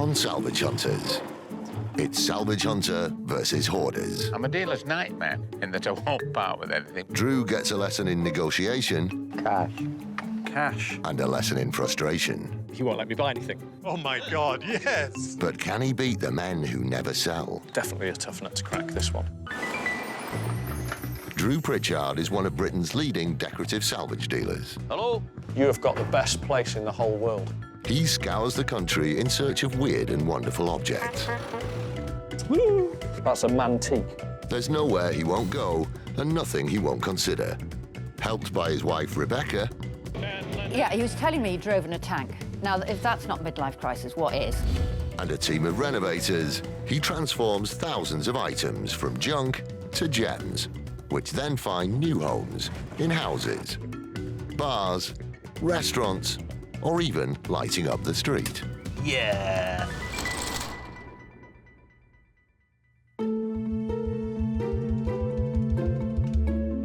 on Salvage Hunters. It's Salvage Hunter versus Hoarders. I'm a dealer's nightmare in that I won't part with anything. Drew gets a lesson in negotiation. Cash. And a lesson in frustration. He won't let me buy anything. Oh my God, yes! But can he beat the men who never sell? Definitely a tough nut to crack, this one. Drew Pritchard is one of Britain's leading decorative salvage dealers. Hello? You have got the best place in the whole world. He scours the country in search of weird and wonderful objects. Woo! That's a mantique. There's nowhere he won't go and nothing he won't consider. Helped by his wife, Rebecca. Yeah, he was telling me he drove in a tank. Now, if that's not midlife crisis, what is? And a team of renovators, he transforms thousands of items from junk to gems, which then find new homes in houses, bars, restaurants, or even lighting up the street. Yeah.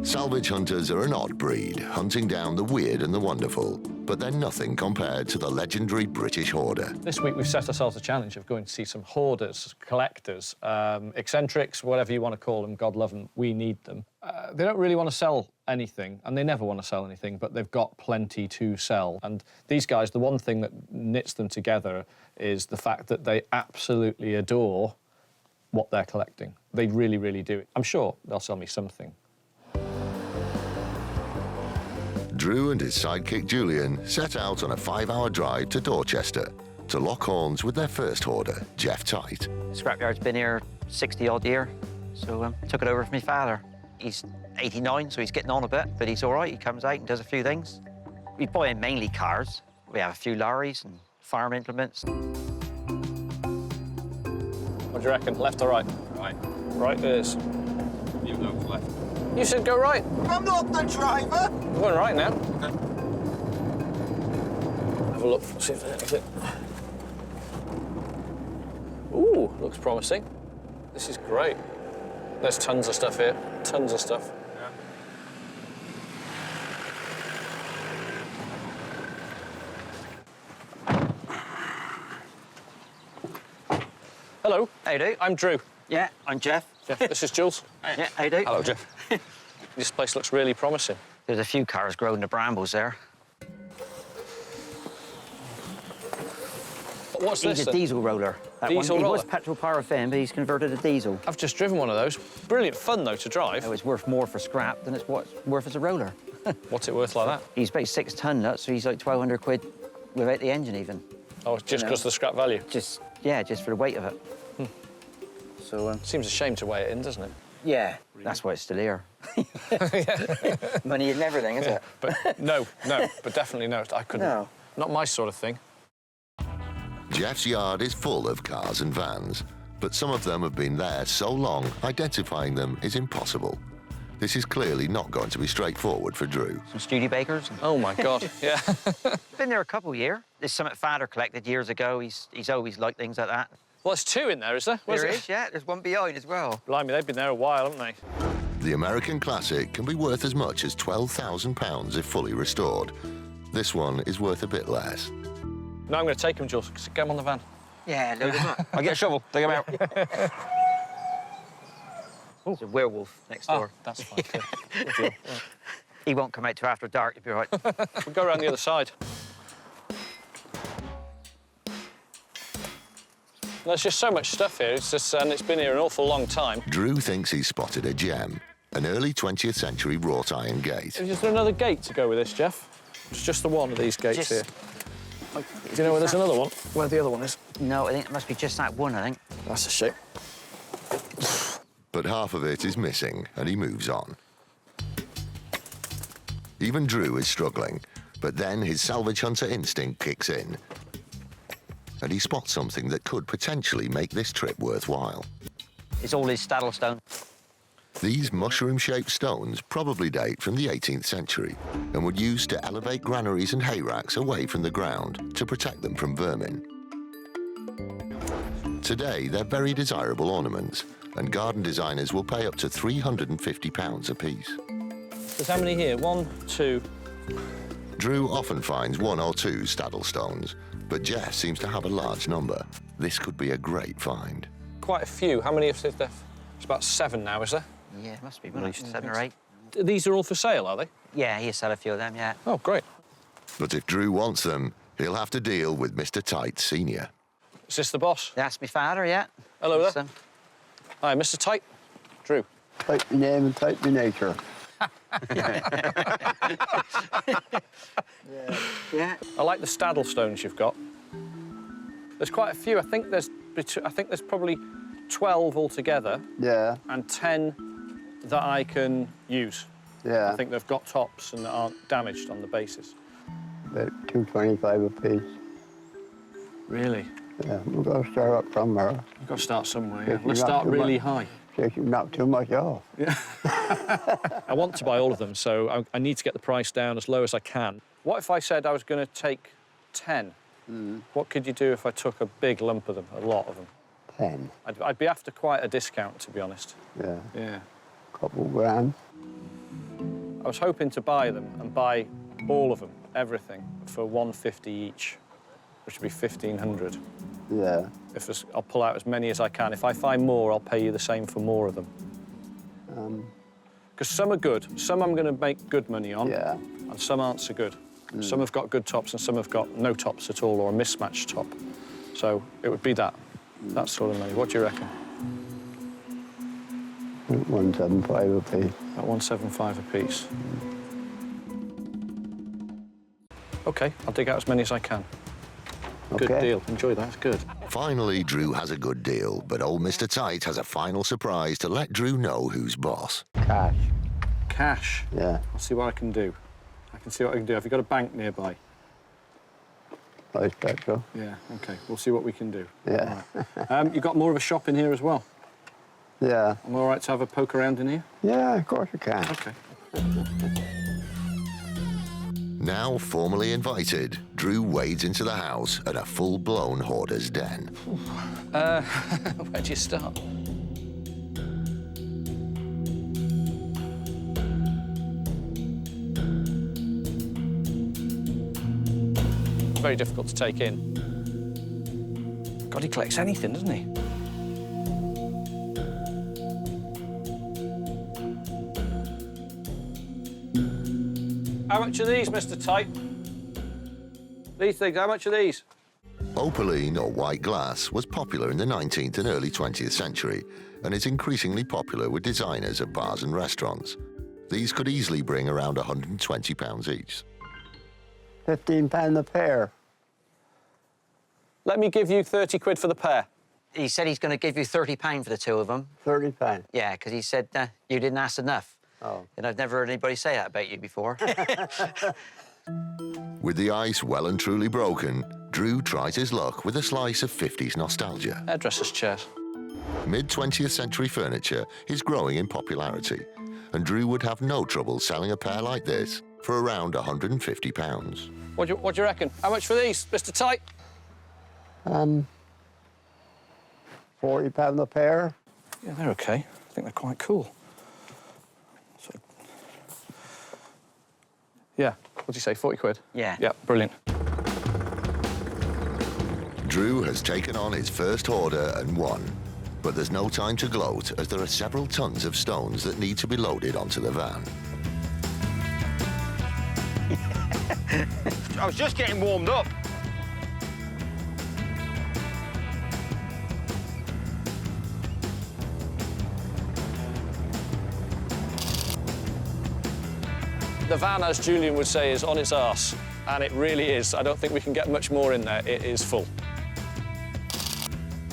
Salvage hunters are an odd breed, hunting down the weird and the wonderful, but they're nothing compared to the legendary British hoarder. This week we've set ourselves a challenge of going to see some hoarders, collectors, eccentrics, whatever you want to call them, God love them, we need them. They don't really want to sell anything, and they never want to sell anything, but they've got plenty to sell. And these guys, the one thing that knits them together is the fact that they absolutely adore what they're collecting. They really, really do. I'm sure they'll sell me something. Drew and his sidekick Julian set out on a 5-hour drive to Dorchester to lock horns with their first hoarder, Geoff Tight. Scrapyard's been here 60-odd year, so took it over from my father. He's 89, so he's getting on a bit, but he's all right. He comes out and does a few things. We buy in mainly cars. We have a few lorries and farm implements. What do you reckon, left or right? Right. Right it is. You know left. You said go right. I'm not the driver. We're going right now. Okay. Have a look, see if there's anything. Ooh, looks promising. This is great. There's tons of stuff here, tons of stuff. Yeah. Hello. How you do? I'm Drew. Yeah, I'm Geoff. Geoff, this is Jules. Yeah, how you do? Hello, Geoff. This place looks really promising. There's a few cars growing the brambles there. What's this? He's a diesel roller. That Diesel one. He roller? was petrol paraffin, but he's converted to diesel. I've just driven one of those. Brilliant fun, though, to drive. It was worth more for scrap than it's worth as a roller. What's it worth like that? He's about 6 ton nut, so he's like 1,200 quid without the engine even. Oh, just because of the scrap value? Just, yeah, just for the weight of it. So, Seems a shame to weigh it in, doesn't it? yeah, that's why it's still here. Money and everything, is it? But no, but definitely no. I couldn't. No. Not my sort of thing. Geoff's yard is full of cars and vans, but some of them have been there so long, identifying them is impossible. This is clearly not going to be straightforward for Drew. Some Studebakers. Oh, my God, yeah. Been there a couple of years. There's something father collected years ago. He's always liked things like that. Well, there's 2 in there, is there? There is, yeah. There's one behind as well. Blimey, they've been there a while, haven't they? The American classic can be worth as much as £12,000 if fully restored. This one is worth a bit less. No, I'm going to take them, Jules. Get them on the van. Yeah, load them up. I'll get a shovel. Dig them out. There's a werewolf next door. Oh, that's fine. Good deal. He won't come out till after dark, you'll be all right. We'll go around the other side. There's just so much stuff here. It's just, and it's been here an awful long time. Drew thinks he's spotted a gem, an early 20th century wrought iron gate. Is there another gate to go with this, Geoff? It's just the one of these gates here. Do you know where there's another one? Where the other one is? No, I think it must be just that one, I think. That's a shame. But half of it is missing, and he moves on. Even Drew is struggling, but then his salvage hunter instinct kicks in, and he spots something that could potentially make this trip worthwhile. It's all his saddle stone. These mushroom-shaped stones probably date from the 18th century and were used to elevate granaries and hay racks away from the ground to protect them from vermin. Today, they're very desirable ornaments, and garden designers will pay up to £350 a piece. There's how many here? 1, 2. Drew often finds 1 or 2 saddle stones, but Geoff seems to have a large number. this could be a great find. Quite a few. How many is there? It's about 7 now, is there? Yeah, it must be, at least 7 or 8. These are all for sale, are they? Yeah, he'll sell a few of them, yeah. Oh, great. But if Drew wants them, he'll have to deal with Mr. Tight Sr. Is this the boss? That's my father, yeah. Hello there. So, Hi, Mr. Tight. Drew. Type my name and type my nature. yeah. I like the staddle stones you've got. There's quite a few. I think there's probably 12 altogether. Yeah, And 10 that I can use. yeah. I think they've got tops and that aren't damaged on the basis. About $2.25 a piece. Really? Yeah, we've got to start up somewhere. You've got to start somewhere, yeah. If Let's you're not start too really much- high. So you knock too much off. I want to buy all of them, so I need to get the price down as low as I can. What if I said I was going to take 10? What could you do if I took a big lump of them, a lot of them? 10. I'd be after quite a discount, to be honest. Yeah, Yeah. couple grand. I was hoping to buy them and buy all of them, everything, for $150 each, which would be $1,500. Yeah, I'll pull out as many as I can. If I find more, I'll pay you the same for more of them. Because some are good. Some I'm going to make good money on, yeah. and some aren't so good. Some have got good tops and some have got no tops at all or a mismatched top. So it would be that sort of money. What do you reckon? 175 a piece. About 175 a piece. OK, I'll dig out as many as I can. Good Okay. deal. Enjoy that. It's good. Finally, Drew has a good deal, but old Mr. Tight has a final surprise to let Drew know who's boss. Cash. Cash. Yeah, I'll see what I can do. I can see what I can do. Have you got a bank nearby? I expect so. Yeah, OK. We'll see what we can do. Yeah. You've got more of a shop in here as well. Yeah. I'm all right to have a poke around in here? Yeah, of course you can. OK. Now formally invited, Drew wades into the house at a full-blown hoarder's den. Where do you start? Very difficult to take in. God, he collects anything, doesn't he? How much are these, Mr. Tight? These things, how much are these? Opaline, or white glass, was popular in the 19th and early 20th century and is increasingly popular with designers of bars and restaurants. These could easily bring around £120 each. £15 a pair. Let me give you 30 quid for the pair. He said he's going to give you £30 for the two of them. £30. Yeah, because he said you didn't ask enough. Oh. And I've never heard anybody say that about you before. With the ice well and truly broken, Drew tries his luck with a slice of 50s nostalgia. Hairdresser's chairs. Mid-20th century furniture is growing in popularity, and Drew would have no trouble selling a pair like this for around £150. What do you reckon? How much for these, Mr. Tight? £40 a pair. Yeah, they're OK. I think they're quite cool. So... Yeah, what'd you say, 40 quid? Yeah. Yeah, brilliant. Drew has taken on his first hoarder and won. But there's no time to gloat, as there are several tons of stones that need to be loaded onto the van. I was just getting warmed up. The van, as Julian would say, is on its arse, and it really is. I don't think we can get much more in there. It is full.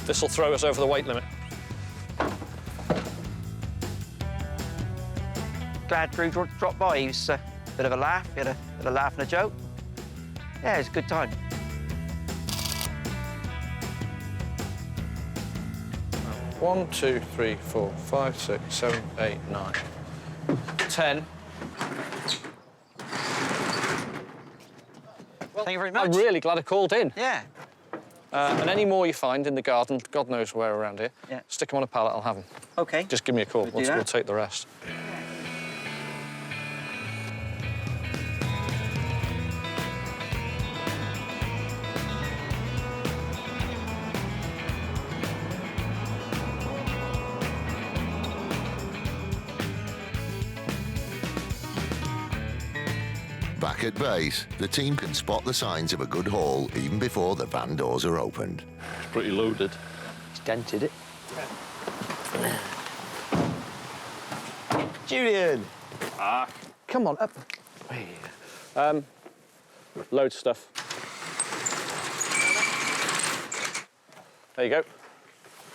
This will throw us over the weight limit. Glad Drew dropped by. He was a bit of a laugh. He had a bit of a laugh and a joke. Yeah, it was a good time. One, 2, 3, 4, 5, 6, 7, 8, 9, 10. Thank you very much. I'm really glad I called in. Yeah. And any more you find in the garden, God knows where around here, Yeah. stick them on a pallet, I'll have them. OK. Just give me a call. We'll do that. We'll take the rest. Back at base, the team can spot the signs of a good haul even before the van doors are opened. It's pretty loaded. It's dented it. Julian! Come on, up. Loads of stuff. There you go.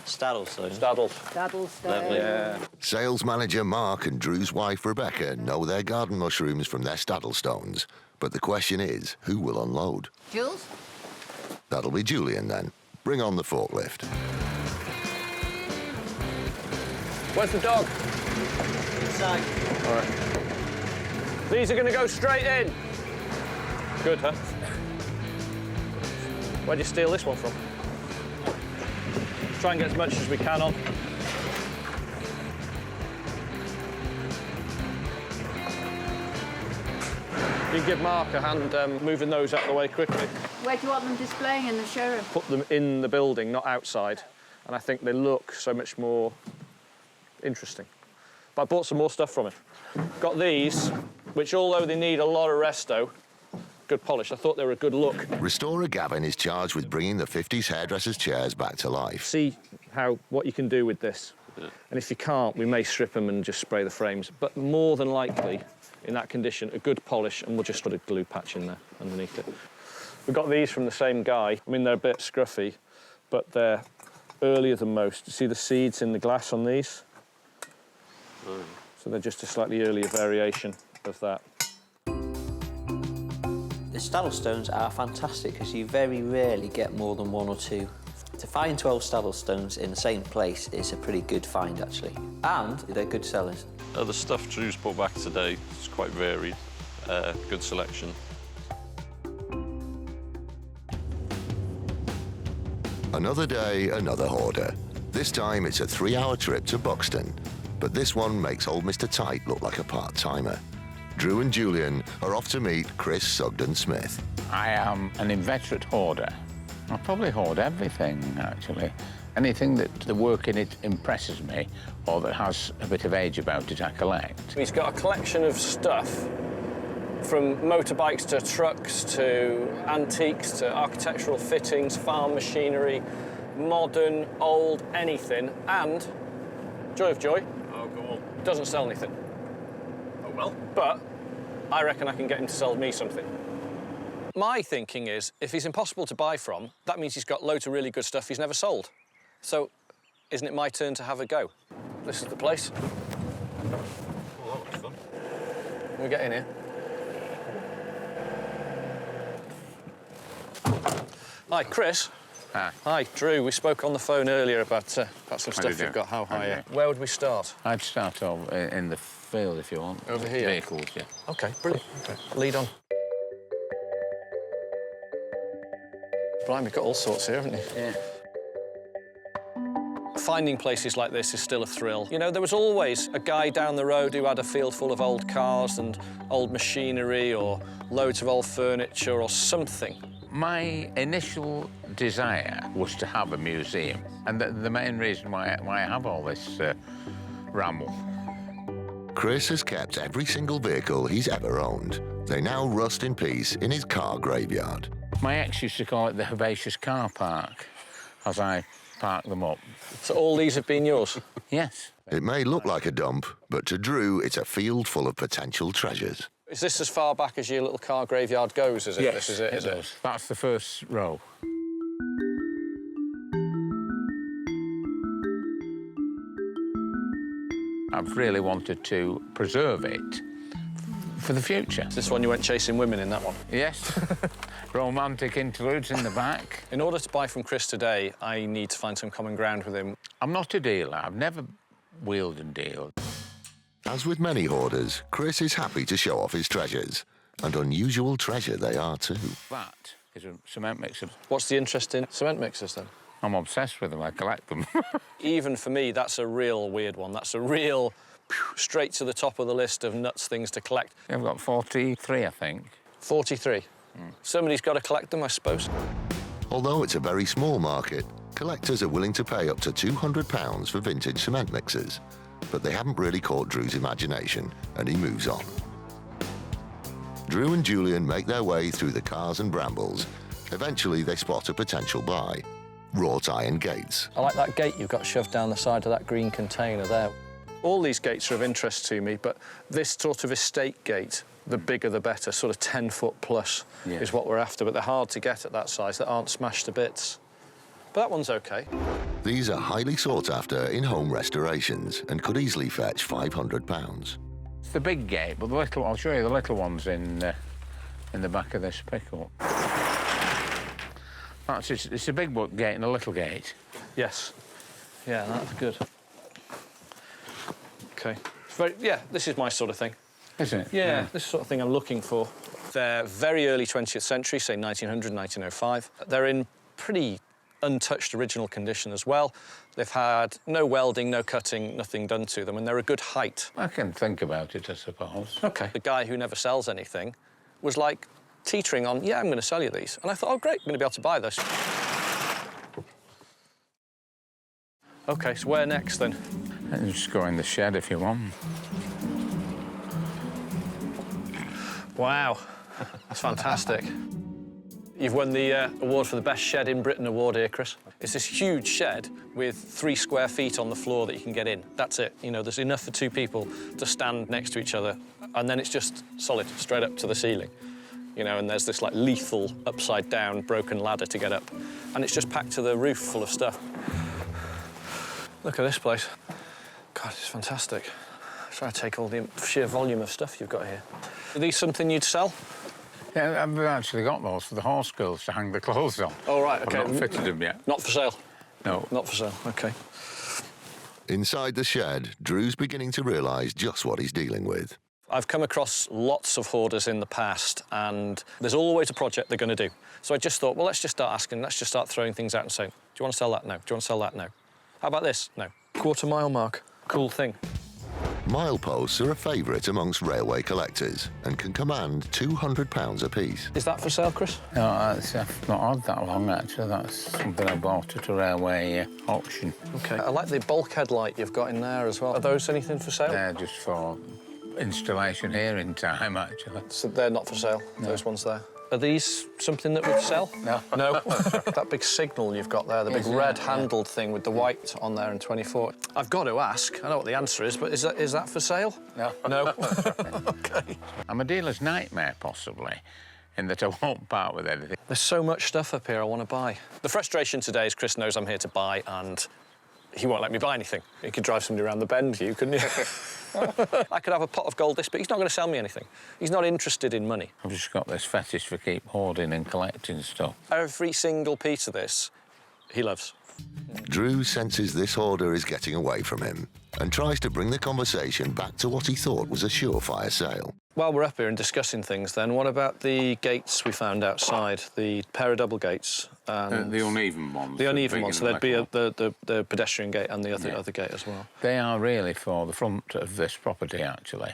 Staddlestone. Staddles. Daddlestone. Yeah. Sales manager Mark and Drew's wife Rebecca know their garden mushrooms from their Staddlestones. But the question is, who will unload? Jules? That'll be Julian then. Bring on the forklift. Where's the dog? Inside. All right. These are going to go straight in. Good, huh? Where'd you steal this one from? Try and get as much as we can on. You can give Mark a hand moving those out of the way quickly. Where do you want them displaying in the showroom? Put them in the building, not outside. And I think they look so much more interesting. But I bought some more stuff from him. Got these, which although they need a lot of resto, good polish, I thought they were a good look. Restorer Gavin is charged with bringing the 50s hairdressers' chairs back to life. See what you can do with this. And if you can't, we may strip them and just spray the frames. But more than likely, in that condition, a good polish, and we'll just put a glue patch in there underneath it. We got these from the same guy. I mean, they're a bit scruffy, but they're earlier than most. You see the seeds in the glass on these? So they're just a slightly earlier variation of that. The Staddlestones are fantastic because you very rarely get more than one or two. To find 12 Staddlestones in the same place is a pretty good find, actually. And they're good sellers. The stuff Drew's brought back today is quite varied. Good selection. Another day, another hoarder. This time it's a 3-hour trip to Buxton. But this one makes old Mr. Tight look like a part-timer. Drew and Julian are off to meet Chris Sugden-Smith. I am an inveterate hoarder. I probably hoard everything, actually. Anything that the work in it impresses me or that has a bit of age about it, I collect. He's got a collection of stuff, from motorbikes to trucks to antiques to architectural fittings, farm machinery, modern, old, anything, and, joy of joy, doesn't sell anything. Oh, well. But I reckon I can get him to sell me something. My thinking is, if he's impossible to buy from, that means he's got loads of really good stuff he's never sold. So, isn't it my turn to have a go? This is the place. Well, that was fun. Can we get in here? Hi, Chris. Ah. Hi, Drew. We spoke on the phone earlier about some How do stuff you you've do? got. How How do high? you do? Where would we start? I'd start off in the field, if you want. Over here? Vehicles, yeah. OK, brilliant. Okay. Lead on. Brian, we've got all sorts here, haven't you? Yeah. Finding places like this is still a thrill. You know, there was always a guy down the road who had a field full of old cars and old machinery or loads of old furniture or something. My initial desire was to have a museum, and the main reason why I have all this ramble. Chris has kept every single vehicle he's ever owned. They now rust in peace in his car graveyard. My ex used to call it the herbaceous car park, as I park them up. So all these have been yours? Yes. It may look like a dump, but to Drew, it's a field full of potential treasures. Is this as far back as your little car graveyard goes, is it? Yes, This is it, is it? does. That's the first row. I've really wanted to preserve it for the future. Is this one you went chasing women in, that one? Yes. Romantic interludes in the back. In order to buy from Chris today, I need to find some common ground with him. I'm not a dealer. I've never wheeled and dealed. As with many hoarders, Chris is happy to show off his treasures. And unusual treasure they are too. That is a cement mixer. What's the interest in cement mixers, then? I'm obsessed with them. I collect them. Even for me, that's a real weird one. That's a real straight to the top of the list of nuts things to collect. I've got 43, I think. 43. Somebody's got to collect them, I suppose. Although it's a very small market, collectors are willing to pay up to £200 for vintage cement mixers. But they haven't really caught Drew's imagination, and he moves on. Drew and Julian make their way through the cars and brambles. Eventually, they spot a potential buy. Wrought iron gates. I like that gate you've got shoved down the side of that green container there. All these gates are of interest to me, but this sort of estate gate, the bigger the better, sort of 10-foot plus is what we're after, but they're hard to get at that size. They aren't smashed to bits. But that one's OK. These are highly sought after in home restorations and could easily fetch £500. It's the big gate, but the little, I'll show you the little ones in the back of this pickup. It's a big gate and a little gate. Yes. Yeah, that's good. OK. This is my sort of thing. Is it? Yeah, this sort of thing I'm looking for. They're very early 20th century, say 1900, 1905. They're in pretty untouched original condition as well. They've had no welding, no cutting, nothing done to them, and they're a good height. I can think about it, I suppose. OK. The guy who never sells anything was like teetering on, yeah, I'm going to sell you these. And I thought, oh, great, I'm going to be able to buy this. OK, so where next, then? And just go in the shed if you want. Wow, that's fantastic. You've won the award for the best shed in Britain award here, Chris. It's this huge shed with 3 square feet on the floor that you can get in. That's it. You know, there's enough for 2 people to stand next to each other, and then it's just solid, straight up to the ceiling. You know, and there's this, like, lethal, upside-down, broken ladder to get up. And it's just packed to the roof full of stuff. Look at this place. God, it's fantastic. Try to take all the sheer volume of stuff you've got here. Are these something you'd sell? Yeah, I've actually got those for the horse girls to hang the clothes on. Oh, right, OK. I've not fitted them yet. Not for sale? No. Not for sale, OK. Inside the shed, Drew's beginning to realise just what he's dealing with. I've come across lots of hoarders in the past, and there's always a project they're going to do. So I just thought, well, let's just start asking, let's just start throwing things out and saying, do you want to sell that? No. Do you want to sell that? No. How about this? No. Quarter-mile mark. Cool thing. Mileposts are a favourite amongst railway collectors and can command £200 apiece. Is that for sale, Chris? No, I've not had that long, actually. That's something I bought at a railway auction. OK. I like the bulkhead light you've got in there as well. Are those anything for sale? They're just for installation here in time, actually. So they're not for sale, those ones there? Are these something that would sell? No. No? That big signal you've got there, the big red-handled thing with the white on there in 24. I've got to ask, I know what the answer is, but is that for sale? No. No? OK. I'm a dealer's nightmare, possibly, in that I won't part with anything. There's so much stuff up here I want to buy. The frustration today is Chris knows I'm here to buy, and he won't let me buy anything. You could drive somebody around the bend, couldn't you? I could have a pot of gold disc, but he's not going to sell me anything. He's not interested in money. I've just got this fetish for keep hoarding and collecting stuff. Every single piece of this, he loves. Drew senses this hoarder is getting away from him and tries to bring the conversation back to what he thought was a surefire sale. While we're up here and discussing things, then, what about the gates we found outside, the pair of double gates? The uneven ones. The uneven ones, so there'd be the pedestrian gate and the other gate as well. They are really for the front of this property, actually.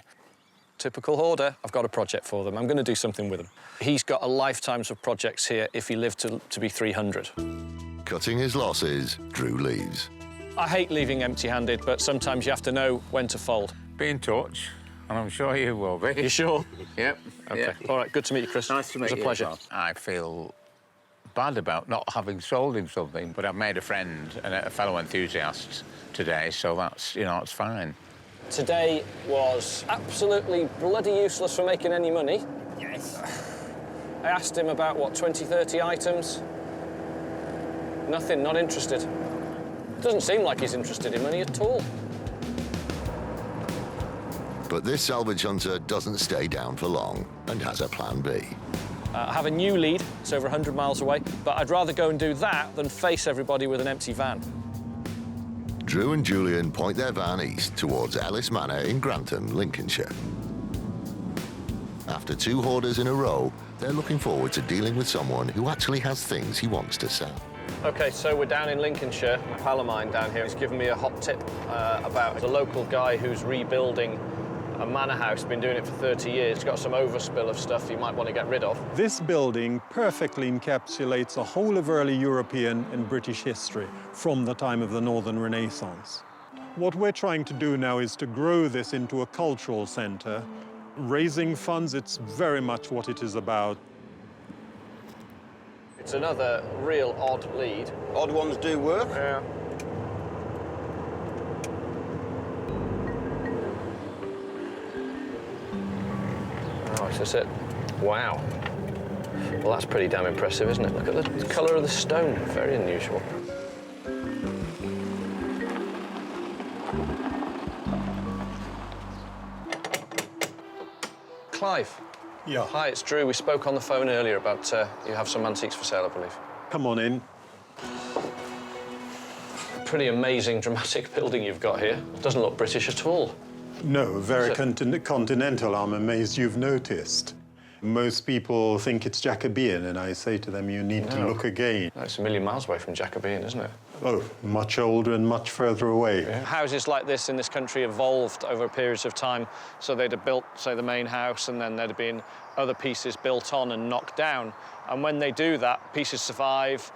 Typical hoarder. I've got a project for them. I'm going to do something with them. He's got a lifetimes of projects here if he lived to be 300. Cutting his losses, Drew leaves. I hate leaving empty-handed, but sometimes you have to know when to fold. Be in touch, and I'm sure you will be. You sure? Yep. OK. Yep. All right, good to meet you, Chris. Nice to meet you. It was a pleasure. Well, I feel bad about not having sold him something, but I've made a friend and a fellow enthusiast today, so that's, you know, it's fine. Today was absolutely bloody useless for making any money. Yes. I asked him about, what, 20, 30 items? Nothing, not interested. Doesn't seem like he's interested in money at all. But this salvage hunter doesn't stay down for long and has a plan B. I have a new lead. It's over 100 miles away, but I'd rather go and do that than face everybody with an empty van. Drew and Julian point their van east towards Ellis Manor in Grantham, Lincolnshire. After 2 hoarders in a row, they're looking forward to dealing with someone who actually has things he wants to sell. OK, so we're down in Lincolnshire. A pal of mine down here has given me a hot tip about a local guy who's rebuilding a manor house, been doing it for 30 years. He's got some overspill of stuff you might want to get rid of. This building perfectly encapsulates the whole of early European and British history from the time of the Northern Renaissance. What we're trying to do now is to grow this into a cultural centre Raising funds, it's very much what it is about. It's another real odd lead. Odd ones do work. Yeah. Oh, is this it? Wow. Well, that's pretty damn impressive, isn't it? Look at the colour of the stone. Very unusual. Clive. Yeah. Hi, it's Drew. We spoke on the phone earlier about you have some antiques for sale, I believe. Come on in. Pretty amazing, dramatic building you've got here. Doesn't look British at all. No, very continental. I'm amazed you've noticed. Most people think it's Jacobean, and I say to them, you need to look again. No, it's a million miles away from Jacobean, isn't it? Oh, much older and much further away. Yeah. Houses like this in this country evolved over periods of time. So they'd have built, say, the main house, and then there'd have been other pieces built on and knocked down. And when they do that, pieces survive,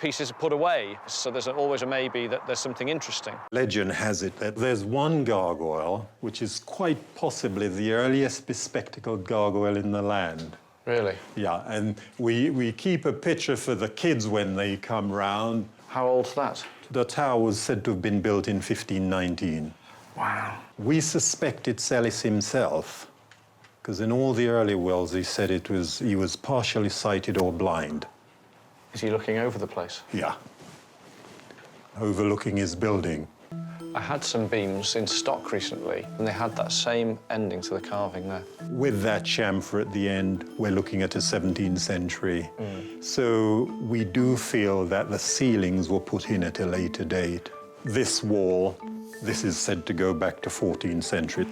pieces are put away. So there's always a maybe that there's something interesting. Legend has it that there's one gargoyle, which is quite possibly the earliest bespectacled gargoyle in the land. Really? Yeah, and we keep a picture for the kids when they come round. How old's that? The tower was said to have been built in 1519. Wow. We suspect it's Ellis himself, because in all the early wills he said he was partially sighted or blind. Is he looking over the place? Yeah, overlooking his building. I had some beams in stock recently, and they had that same ending to the carving there. With that chamfer at the end, we're looking at a 17th century. So we do feel that the ceilings were put in at a later date. This wall, this is said to go back to 14th century.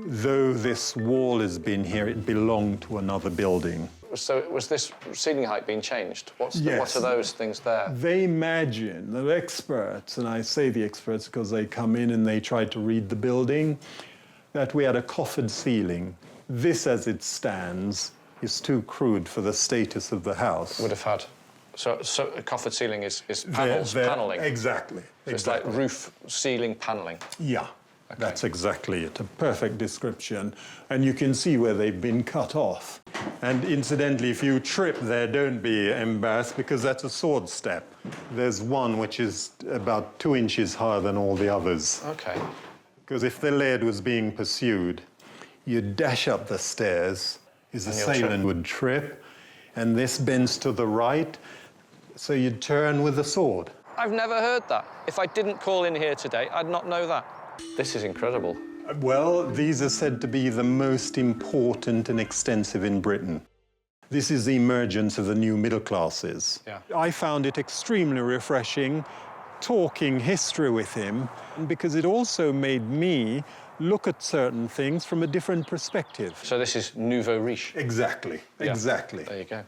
Though this wall has been here, it belonged to another building. So was this ceiling height being changed? What are those things there? They imagine, the experts, and I say the experts because they come in and they try to read the building, that we had a coffered ceiling. This, as it stands, is too crude for the status of the house. Would have had. So a coffered ceiling is panelling. Exactly. So it's like roof ceiling panelling. Yeah. Okay. That's exactly it, a perfect description. And you can see where they've been cut off. And incidentally, if you trip there, don't be embarrassed, because that's a sword step. There's one which is about 2 inches higher than all the others. Okay. Because if the laird was being pursued, you'd dash up the stairs, his assailant would trip, and this bends to the right, so you'd turn with the sword. I've never heard that. If I didn't call in here today, I'd not know that. This is incredible. Well, these are said to be the most important and extensive in Britain. This is the emergence of the new middle classes. Yeah. I found it extremely refreshing talking history with him, because it also made me look at certain things from a different perspective. So this is nouveau riche? Exactly, exactly. There you go.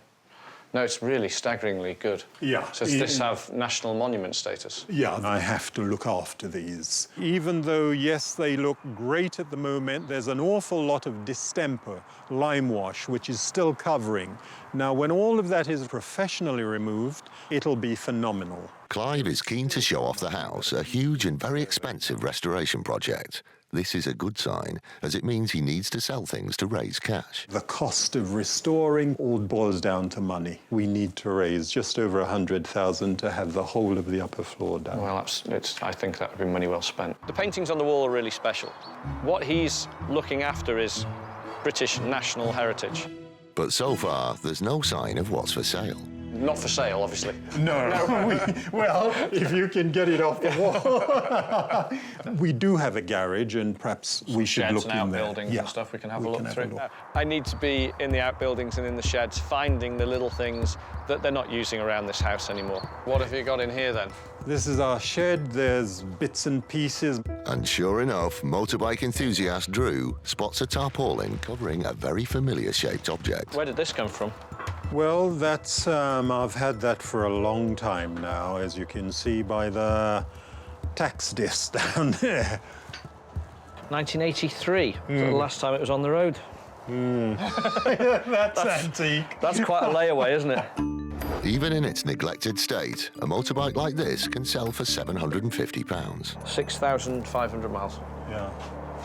No, it's really staggeringly good. Yeah. So does this have national monument status? Yeah, I have to look after these. Even though, yes, they look great at the moment, there's an awful lot of distemper, lime wash, which is still covering. Now, when all of that is professionally removed, it'll be phenomenal. Clive is keen to show off the house, a huge and very expensive restoration project. This is a good sign, as it means he needs to sell things to raise cash. The cost of restoring all boils down to money. We need to raise just over 100,000 to have the whole of the upper floor done. Well, I think that would be money well spent. The paintings on the wall are really special. What he's looking after is British national heritage. But so far, there's no sign of what's for sale. Not for sale, obviously. No. Well, if you can get it off the wall. We do have a garage, and perhaps we should look in there. Sheds and outbuildings and stuff we can have a look through. I need to be in the outbuildings and in the sheds, finding the little things that they're not using around this house anymore. What have you got in here, then? This is our shed. There's bits and pieces. And sure enough, motorbike enthusiast Drew spots a tarpaulin covering a very familiar shaped object. Where did this come from? Well, that's, I've had that for a long time now, as you can see by the tax disc down there. 1983, the last time it was on the road. That's antique. That's quite a layaway, isn't it? Even in its neglected state, a motorbike like this can sell for £750. 6,500 miles. Yeah.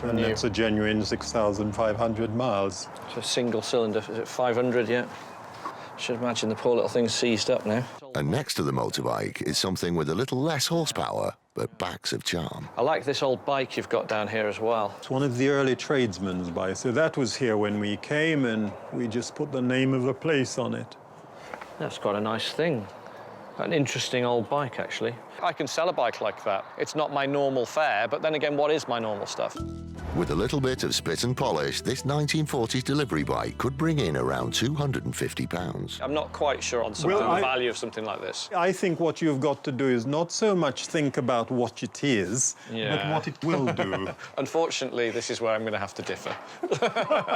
And it's a genuine 6,500 miles. It's a single cylinder. Is it 500 yet? Should imagine the poor little thing's seized up now. And next to the motorbike is something with a little less horsepower, but backs of charm. I like this old bike you've got down here as well. It's one of the early tradesmen's bikes. So that was here when we came, and we just put the name of a place on it. That's quite a nice thing. An interesting old bike, actually. I can sell a bike like that. It's not my normal fare, but then again, what is my normal stuff? With a little bit of spit and polish, this 1940s delivery bike could bring in around £250. I'm not quite sure on the value of something like this. I think what you've got to do is not so much think about what it is, but what it will do. Unfortunately, this is where I'm going to have to differ.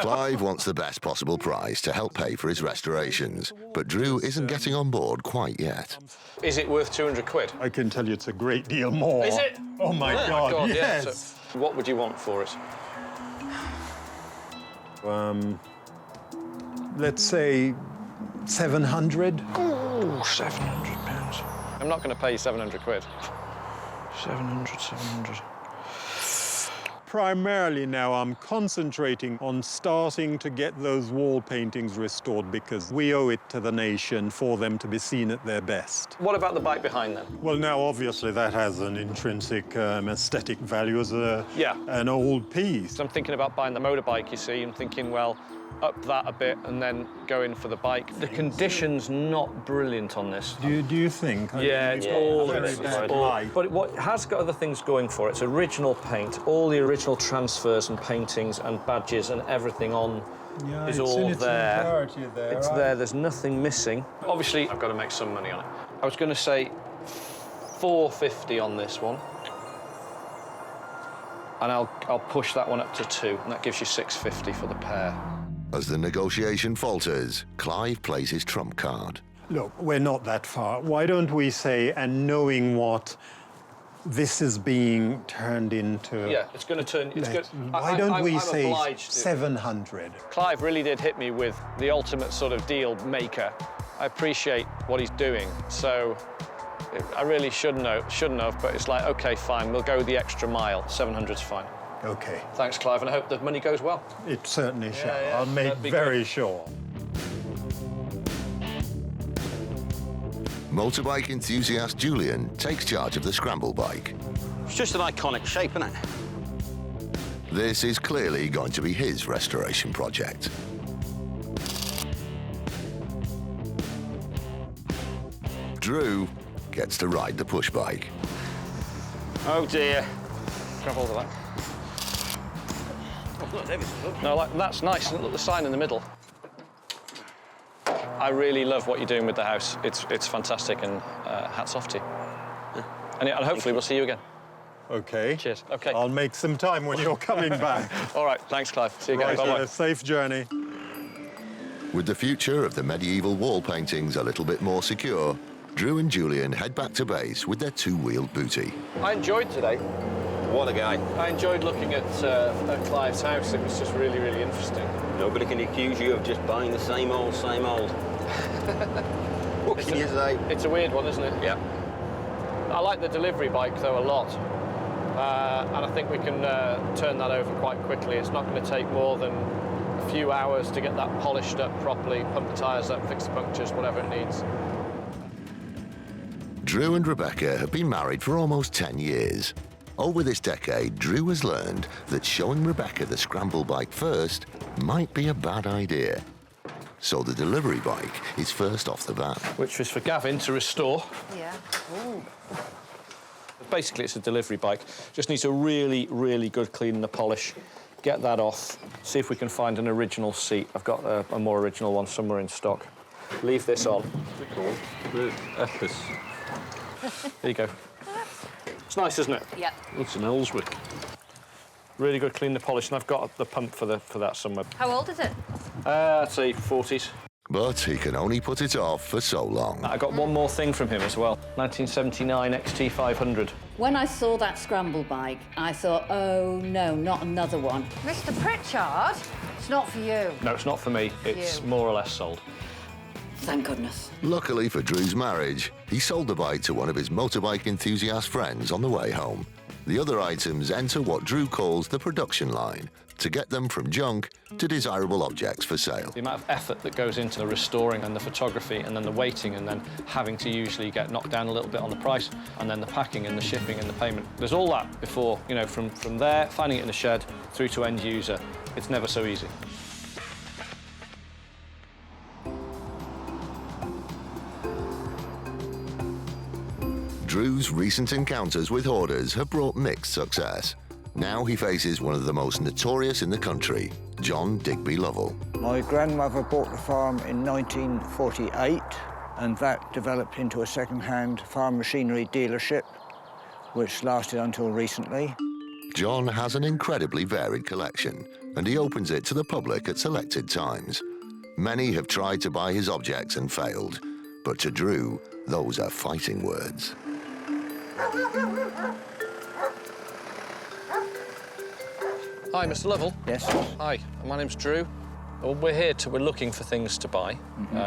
Clive wants the best possible price to help pay for his restorations, but Drew isn't getting on board quite yet. Is it worth 200 quid? I can tell you it's a great deal more. Is it? Oh, my God, yes. Yeah, so what would you want for it? Let's say 700. Oh, £700. I'm not going to pay you 700 quid. 700. Primarily now I'm concentrating on starting to get those wall paintings restored because we owe it to the nation for them to be seen at their best. What about the bike behind then? Well, now, obviously, that has an intrinsic aesthetic value as an old piece. I'm thinking about buying the motorbike, you see, and thinking, well, up that a bit and then go in for the bike. The condition's not brilliant on this. Do you think? Yeah, it's all. But what has got other things going for it, it's original paint, all the original transfers and paintings and badges and everything on is all there. It's there, there's nothing missing. Obviously, I've got to make some money on it. I was going to say 450 on this one. And I'll push that one up to 2, and that gives you 650 for the pair. As the negotiation falters, Clive plays his trump card. Look, we're not that far. Why don't we say, and knowing what this is being turned into... Yeah, it's going to turn... Why don't we say 700? Clive really did hit me with the ultimate sort of deal maker. I appreciate what he's doing, so I really shouldn't have, but it's like, OK, fine, we'll go the extra mile. 700's fine. OK. Thanks, Clive, and I hope the money goes well. It certainly shall. Yeah, I'll make very sure. Motorbike enthusiast Julian takes charge of the scramble bike. It's just an iconic shape, isn't it? This is clearly going to be his restoration project. Drew gets to ride the push bike. Oh, dear. Grab hold of that. Oh, look, there we go. No, that's nice. Look at the sign in the middle. I really love what you're doing with the house. It's fantastic, and hats off to you. Yeah. And hopefully we'll see you again. OK. Cheers. OK. I'll make some time when you're coming back. All right, thanks, Clive. See you again. Bye-bye. Safe journey. With the future of the medieval wall paintings a little bit more secure, Drew and Julian head back to base with their two-wheeled booty. I enjoyed today. What a guy. I enjoyed looking at Clive's house. It was just really, really interesting. Nobody can accuse you of just buying the same old, same old. What can you say? It's a weird one, isn't it? Yeah. I like the delivery bike, though, a lot. And I think we can turn that over quite quickly. It's not going to take more than a few hours to get that polished up properly, pump the tyres up, fix the punctures, whatever it needs. Drew and Rebecca have been married for almost 10 years. Over this decade, Drew has learned that showing Rebecca the scramble bike first might be a bad idea. So the delivery bike is first off the van. Which was for Gavin to restore. Yeah. Ooh. Basically, it's a delivery bike. Just needs a really, really good clean and a polish. Get that off, see if we can find an original seat. I've got a more original one somewhere in stock. Leave this on. The Ellis. There you go. It's nice, isn't it? Yeah. It's an Ellswick. Really good clean and polish, and I've got the pump for that somewhere. How old is it? I'd say 40s. But he can only put it off for so long. I got one more thing from him as well. 1979 XT500. When I saw that scramble bike, I thought, oh, no, not another one. Mr. Pritchard, it's not for you. No, it's not for me. It's more or less sold. Thank goodness. Luckily for Drew's marriage, he sold the bike to one of his motorbike enthusiast friends on the way home. The other items enter what Drew calls the production line to get them from junk to desirable objects for sale. The amount of effort that goes into the restoring and the photography and then the waiting and then having to usually get knocked down a little bit on the price and then the packing and the shipping and the payment. There's all that before, you know, from there, finding it in the shed, through to end user. It's never so easy. Drew's recent encounters with hoarders have brought mixed success. Now he faces one of the most notorious in the country, John Digby Lovell. My grandmother bought the farm in 1948, and that developed into a second-hand farm machinery dealership, which lasted until recently. John has an incredibly varied collection, and he opens it to the public at selected times. Many have tried to buy his objects and failed, but to Drew, those are fighting words. Hi, Mr. Lovell. Yes. Hi, my name's Drew. Well, we're looking for things to buy.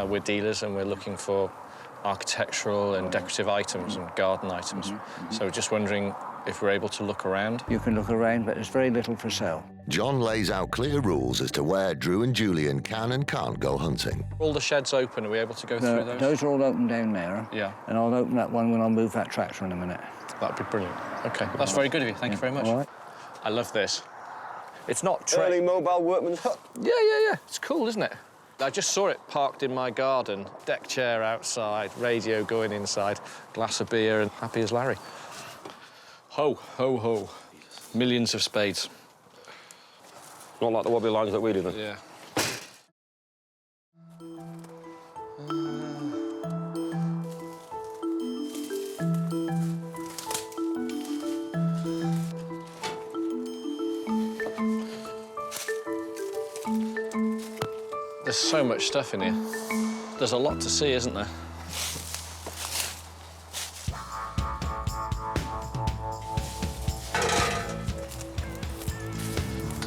We're dealers and we're looking for architectural and decorative items and garden items. So just wondering if we're able to look around. You can look around, but there's very little for sale. John lays out clear rules as to where Drew and Julian can and can't go hunting. All the sheds open, are we able to go through those? Those are all open down there. Yeah. And I'll open that one when I move that tractor in a minute. That'd be brilliant. OK, that's very good of you. Thank you very much. All right. I love this. It's not... Early mobile workman's hut. Yeah. It's cool, isn't it? I just saw it parked in my garden. Deck chair outside, radio going inside, glass of beer and happy as Larry. Ho, ho, ho. Millions of spades. Not like the wobbly lines that we do then. Yeah. There's so much stuff in here. There's a lot to see, isn't there?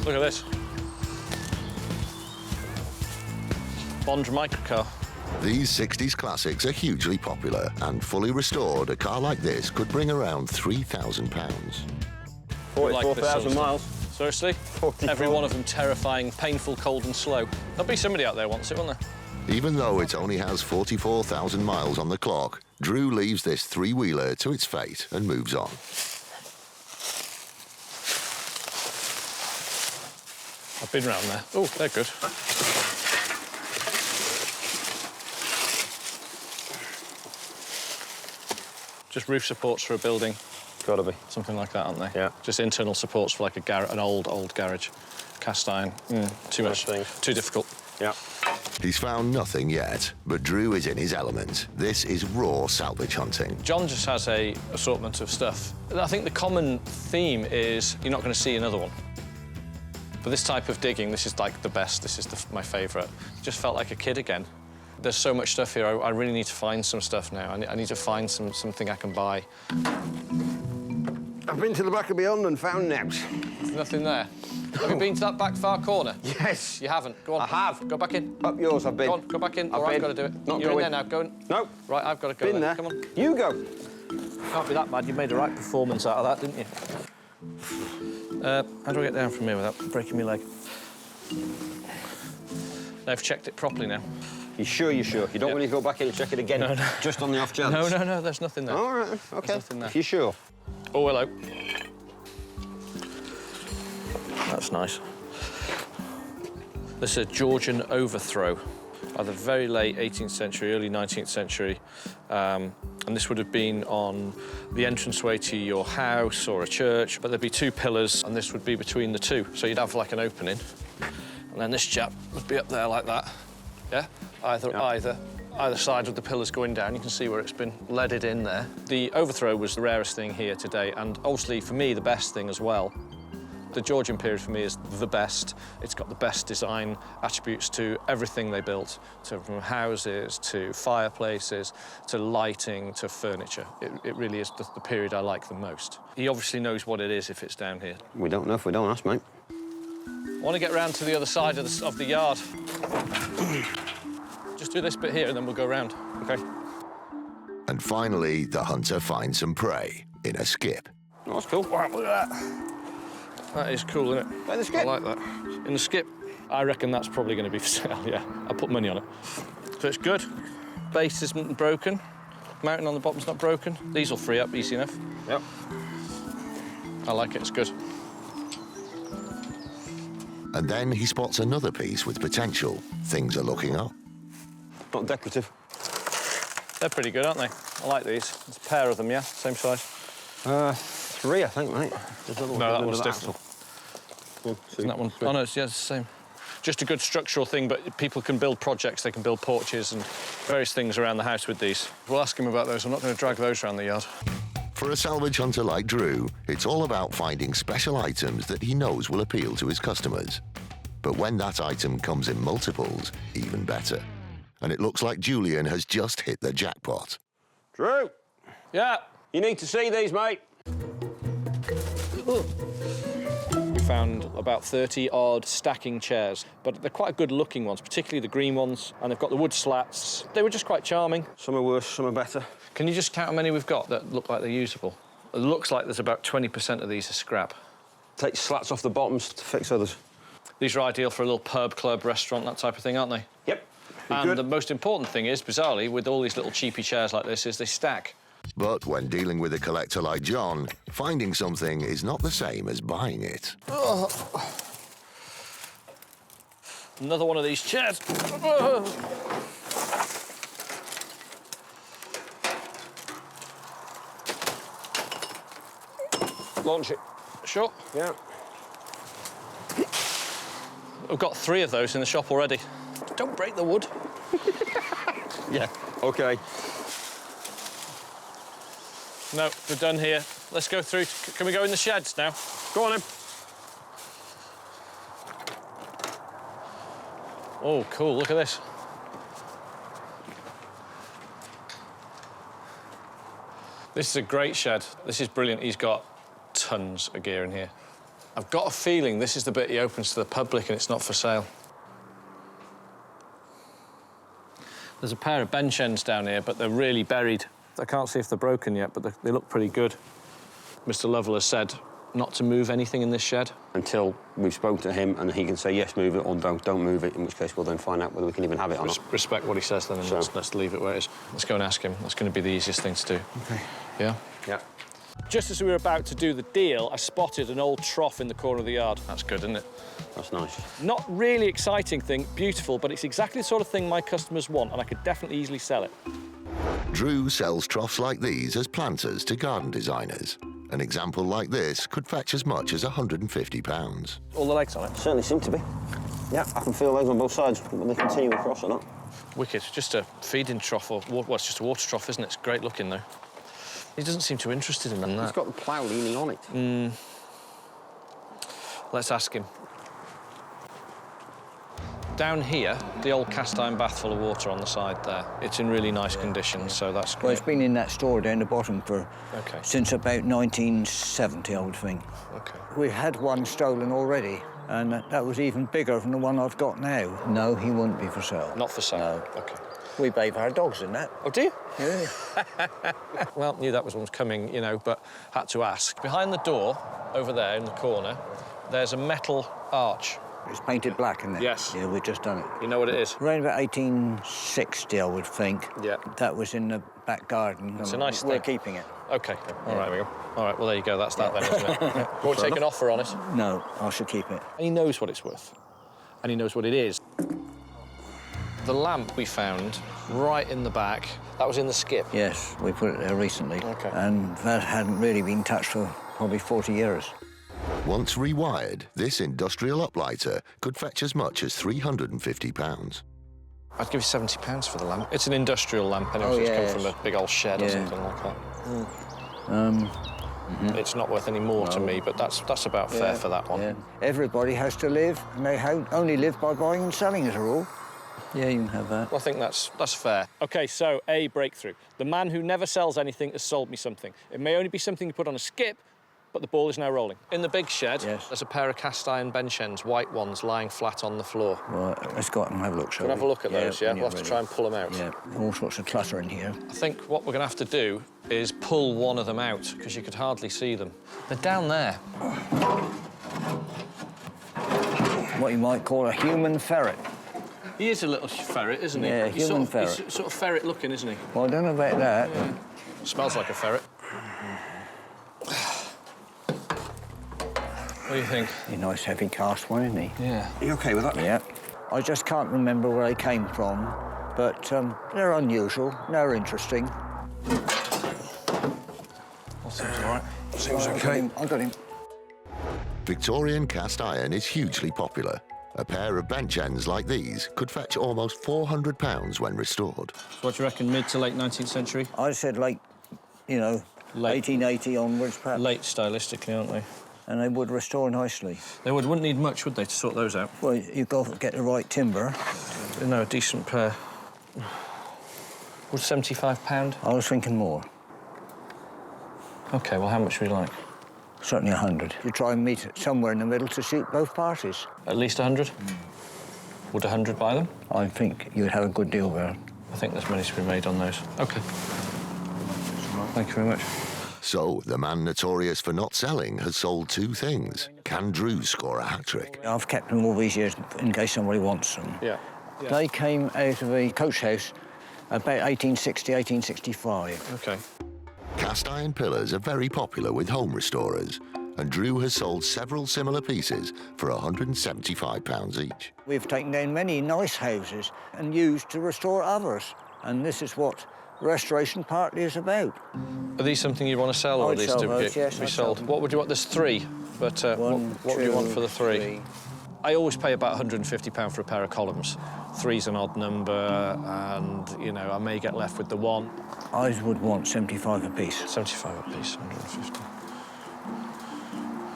Look at this. Bond microcar. These 60s classics are hugely popular, and fully restored, a car like this could bring around £3,000. 44,000 miles. Seriously? 44. Every one of them terrifying, painful, cold and slow. There'll be somebody out there wants it, won't there? Even though it only has 44,000 miles on the clock, Drew leaves this three-wheeler to its fate and moves on. I've been round there. Oh, they're good. Just roof supports for a building. Gotta be. Something like that, aren't they? Yeah. Just internal supports for like an old garage. Cast iron. Too much. Too difficult. Yeah. He's found nothing yet, but Drew is in his element. This is raw salvage hunting. John just has an assortment of stuff. I think the common theme is you're not going to see another one. But this type of digging, this is like the best. This is my favourite. Just felt like a kid again. There's so much stuff here. I really need to find some stuff now. I need to find something I can buy. I've been to the back of beyond and found naps. There's nothing there. Have you been to that back far corner? Yes. You haven't? Go on. I have. Go back in. Up yours, I've been. Go on, go back in, or I've got to do it. Not You're going. in there now, go in. No. Right, I've got to go Been there. Come on. You go. Can't be that bad. You made a right performance out of that, didn't you? How do I get down from here without breaking my leg? I've checked it properly now. You sure? You don't want me to go back in and check it again? No. Just on the off chance? No, there's nothing there. All right, OK. There's nothing there. If you're sure. Oh, hello. That's nice. This is a Georgian overthrow, either very late 18th century, early 19th century. And this would have been on the entranceway to your house or a church, but there'd be two pillars, and this would be between the two. So you'd have like an opening, and then this chap would be up there like that. Yeah? Either side of the pillars going down. You can see where it's been leaded in there. The overthrow was the rarest thing here today, and obviously for me the best thing as well. The Georgian period for me is the best. It's got the best design attributes to everything they built, from houses to fireplaces to lighting to furniture. It really is the period I like the most. He obviously knows what it is if it's down here. We don't know if we don't ask, mate. I want to get round to the other side of the yard. Just do this bit here and then we'll go round, OK? And finally, the hunter finds some prey in a skip. Oh, that's cool. Wow, look at that. That is cool, isn't it? By the skip? I like that. In the skip, I reckon that's probably going to be for sale, yeah. I'll put money on it. So it's good. Base isn't broken. Mounting on the bottom's not broken. These will free up easy enough. Yep. I like it, it's good. And then he spots another piece with potential. Things are looking up. Not decorative. They're pretty good, aren't they? I like these. There's a pair of them, yeah? Same size? 3, I think, mate. No, that one's different. Isn't that one? Oh, no, it's the same. Just a good structural thing, but people can build projects, they can build porches and various things around the house with these. We'll ask him about those. I'm not going to drag those around the yard. For a salvage hunter like Drew, it's all about finding special items that he knows will appeal to his customers. But when that item comes in multiples, even better. And it looks like Julian has just hit the jackpot. Drew! Yeah? You need to see these, mate. We found about 30-odd stacking chairs, but they're quite good-looking ones, particularly the green ones, and they've got the wood slats. They were just quite charming. Some are worse, some are better. Can you just count how many we've got that look like they're usable? It looks like there's about 20% of these are scrap. Take slats off the bottoms to fix others. These are ideal for a little pub, club, restaurant, that type of thing, aren't they? Yep. And the most important thing is, bizarrely, with all these little cheapy chairs like this, is they stack. But when dealing with a collector like John, finding something is not the same as buying it. Oh. Another one of these chairs. Launch it. Sure. Yeah. We've got 3 of those in the shop already. Don't break the wood. Yeah, OK. No, we're done here. Let's go through. Can we go in the sheds now? Go on, then. Oh, cool. Look at this. This is a great shed. This is brilliant. He's got tons of gear in here. I've got a feeling this is the bit he opens to the public and it's not for sale. There's a pair of bench ends down here, but they're really buried. I can't see if they're broken yet, but they look pretty good. Mr. Lovell has said not to move anything in this shed. Until we've spoken to him and he can say, yes, move it, or don't move it, in which case we'll then find out whether we can even have it or not. Respect what he says then, and let's leave it where it is. Let's go and ask him. That's going to be the easiest thing to do. OK. Yeah? Yeah. Just as we were about to do the deal, I spotted an old trough in the corner of the yard. That's good, isn't it? That's nice. Not really exciting thing, beautiful, but it's exactly the sort of thing my customers want, and I could definitely easily sell it. Drew sells troughs like these as planters to garden designers. An example like this could fetch as much as £150. All the legs on it? Certainly seem to be. Yeah, I can feel those on both sides, whether they continue across or not. Wicked. Just a feeding trough, or well, it's just a water trough, isn't it? It's great looking, though. He doesn't seem too interested in that. He's got the plough leaning on it. Let's ask him. Down here, the old cast iron bath full of water on the side there. It's in really nice condition, so that's great. Well, it's been in that store down the bottom for since about 1970, I would think. OK. We had one stolen already, and that was even bigger than the one I've got now. No, he wouldn't be for sale. Not for sale? No. OK. We bathe our dogs in that. Oh, do you? Yeah. Well, knew that was one coming, you know, but had to ask. Behind the door, over there in the corner, there's a metal arch. It's painted black, isn't it? Yes. Yeah, we've just done it. You know what it is? Around about 1860, I would think. Yeah. That was in the back garden. It's a nice thing. We're keeping it. OK. All right, there we go. All right, well, there you go. That's that then, isn't it? Yeah. Won't take an offer on it. No, I should keep it. And he knows what it's worth. And he knows what it is. The lamp we found right in the back, that was in the skip? Yes, we put it there recently. OK. And that hadn't really been touched for probably 40 years. Once rewired, this industrial uplighter could fetch as much as £350. I'd give you £70 for the lamp. It's an industrial lamp, anyway, so it's come from a big old shed or something like that. It's not worth any more to me, but that's about fair for that one. Yeah. Everybody has to live, and they only live by buying and selling as a rule. Yeah, you can have that. Well, I think that's fair. OK, so A, breakthrough. The man who never sells anything has sold me something. It may only be something you put on a skip, But the ball is now rolling. In the big shed, Yes. there's a pair of cast iron bench ends, white ones, lying flat on the floor. Right, let's go up and have a look, shall We'll we? have a look at those, yeah? when We'll you're have to ready. try and pull them out. Yeah, all sorts of clutter in here. I think what we're going to have to do is pull one of them out, because you could hardly see them. They're down there. What you might call a human ferret. He is a little ferret, isn't he? Yeah, He's human sort of, ferret. He's sort of ferret-looking, isn't he? Well, I don't know about that. Yeah. Smells like a ferret. What do you think? A nice heavy cast one, isn't he? Yeah. Are you OK with that? Yeah. I just can't remember where they came from, but they're unusual, they're interesting. That seems all right. Seems OK. I got him. Victorian cast iron is hugely popular. A pair of bench ends like these could fetch almost £400 when restored. What do you reckon, mid to late 19th century? I said late, you know, Late. 1880 onwards, perhaps. Late stylistically, aren't they? And they would restore nicely. They wouldn't need much, would they, to sort those out? Well, you've got to get the right timber. No, a decent pair. Would £75? I was thinking more. OK, well, how much would you like? Certainly 100. You try and meet somewhere in the middle to suit both parties. At least 100? Would 100 buy them? I think you'd have a good deal there. I think there's money to be made on those. OK. Thank you very much. So, the man notorious for not selling has sold two things. Can Drew score a hat-trick? I've kept them all these years in case somebody wants them. Yeah. They came out of a coach house about 1860, 1865. OK. Cast iron pillars are very popular with home restorers, and Drew has sold several similar pieces for £175 each. We've taken down many nice houses and used to restore others, and this is what restoration partly is about. Are these something you want to sell, or I'd are these sell to those, be, yes, be I'd sell sold? them. What would you want? There's three, but what would you want for the three? I always pay about £150 for a pair of columns. Three's an odd number, and, you know, I may get left with the one. I would want 75 apiece. 75 a piece, 150.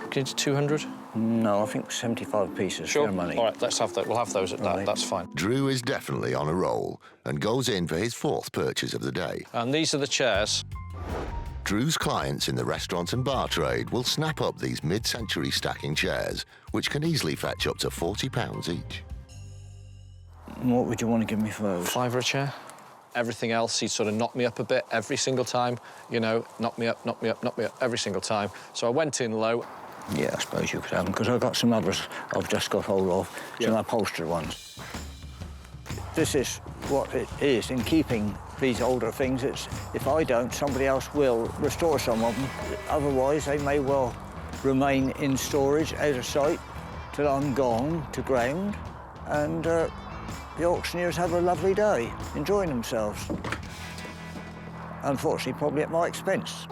Can you do 200? No, I think 75 pieces, Sure. fair money. All right, let's have that. We'll have those at that. Right. That's fine. Drew is definitely on a roll and goes in for his fourth purchase of the day. And these are the chairs. Drew's clients in the restaurant and bar trade will snap up these mid-century stacking chairs, which can easily fetch up to £40 each. And what would you want to give me for those? £5 a chair. Everything else, he'd sort of knock me up a bit every single time. You know, knock me up, knock me up, knock me up every single time. So I went in low. Yeah, I suppose you could have them, because I've got some others I've just got hold of, some upholstered ones. This is what it is in keeping these older things. It's, if I don't, somebody else will restore some of them. Otherwise, they may well remain in storage, out of sight, till I'm gone to ground, and the auctioneers have a lovely day, enjoying themselves. Unfortunately, probably at my expense.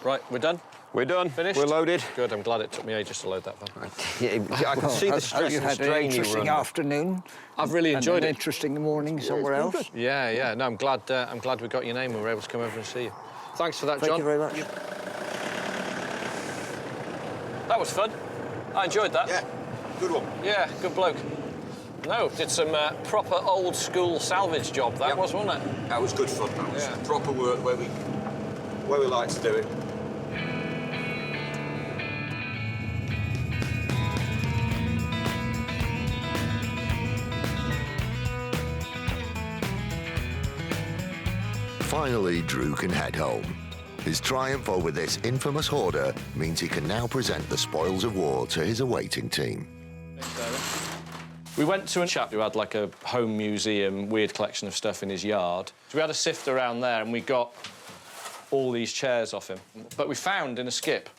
Right, we're done? We're done. Finished? We're loaded. Good, I'm glad it took me ages to load that van. Yeah, I can see the stress you and had an strain you were interesting under. afternoon. I've really enjoyed and an it. interesting morning somewhere else. Yeah, yeah. No, I'm glad we got your name and we were able to come over and see you. Thanks for that, Thank John. you very much. That was fun. I enjoyed that. Yeah, good one. Yeah, good bloke. No, did some proper old school salvage job, that was, wasn't it? That was good fun. That was Yeah. proper work where we like to do it. Finally, Drew can head home. His triumph over this infamous hoarder means he can now present the spoils of war to his awaiting team. We went to a chap who had like a home museum, weird collection of stuff in his yard. So we had a sift around there and we got all these chairs off him. But we found in a skip,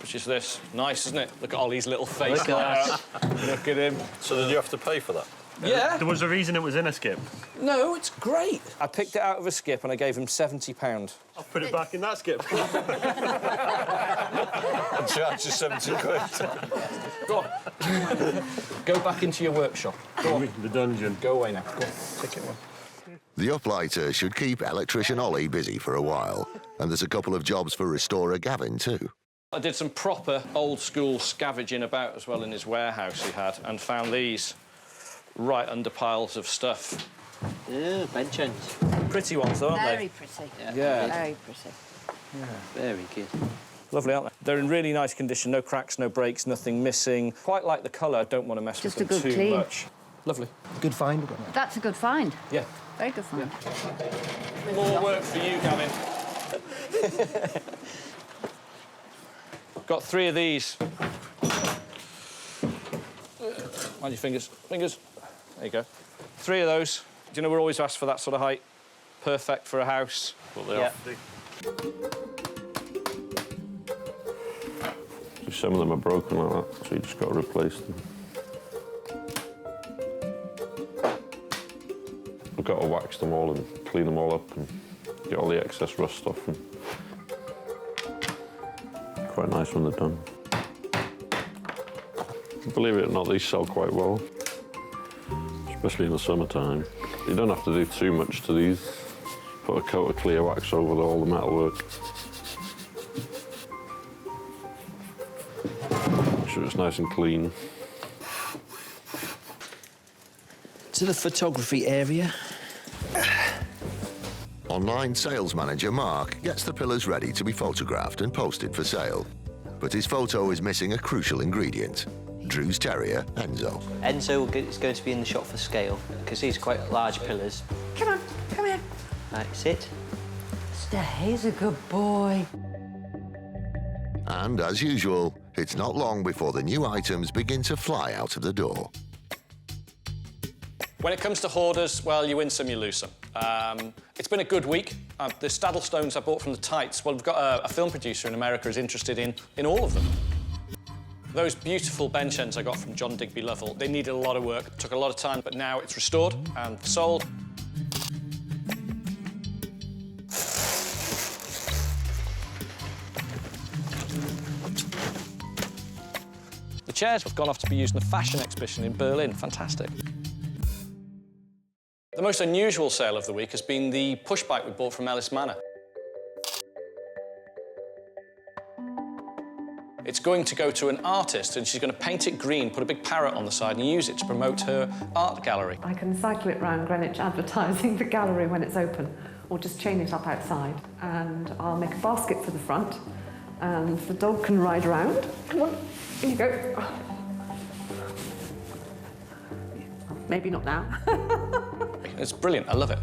which is this. Nice, isn't it? Look at Ollie's little face. Look at him. So did you have to pay for that? Yeah? There was a reason it was in a skip. No, it's great. I picked it out of a skip and I gave him £70. I'll put it back in that skip. And charge you 70 quid. Go on. Go back into your workshop. Go on. The dungeon. Go away now. Go on. Take it away. The uplighter should keep electrician Ollie busy for a while, and there's a couple of jobs for restorer Gavin too. I did some proper old-school scavenging about as well in his warehouse he had, and found these right under piles of stuff. Yeah, bench ends. Pretty ones, though, aren't Very they? pretty. Yeah. Very pretty. Yeah, very good. Lovely, aren't they? They're in really nice condition, no cracks, no breaks, nothing missing. Quite like the colour, don't want to mess Just with them a good too clean. much. Lovely. Good find. That's a good find. Yeah. Very good find. More work for you, Gavin. Got 3 of these. Mind your fingers. Fingers. There you go. 3 of those. Do you know we're always asked for that sort of height? Perfect for a house. Well, they Yeah. are. Some of them are broken like that, so you just got to replace them. We've got to wax them all and clean them all up and get all the excess rust off them. Quite nice when they're done. Believe it or not, these sell quite well, especially in the summertime. You don't have to do too much to these. Put a coat of clear wax over all the metalwork. Make sure it's nice and clean. To the photography area. Online sales manager Mark gets the pillars ready to be photographed and posted for sale. But his photo is missing a crucial ingredient, Drew's terrier, Enzo. Enzo is going to be in the shot for scale, because these are quite large pillars. Come on, come here. Right, sit. Stay, he's a good boy. And as usual, it's not long before the new items begin to fly out of the door. When it comes to hoarders, well, you win some, you lose some. It's been a good week. The saddle stones I bought from the Tights, well, we've got a film producer in America who's interested in all of them. Those beautiful bench ends I got from John Digby Lovell, they needed a lot of work, took a lot of time, but now it's restored and sold. The chairs have gone off to be used in a fashion exhibition in Berlin. Fantastic. The most unusual sale of the week has been the push bike we bought from Ellis Manor. It's going to go to an artist and she's going to paint it green, put a big parrot on the side and use it to promote her art gallery. I can cycle it round Greenwich advertising the gallery when it's open, or just chain it up outside. And I'll make a basket for the front and the dog can ride around. Come on, here you go. Maybe not now. It's brilliant, I love it.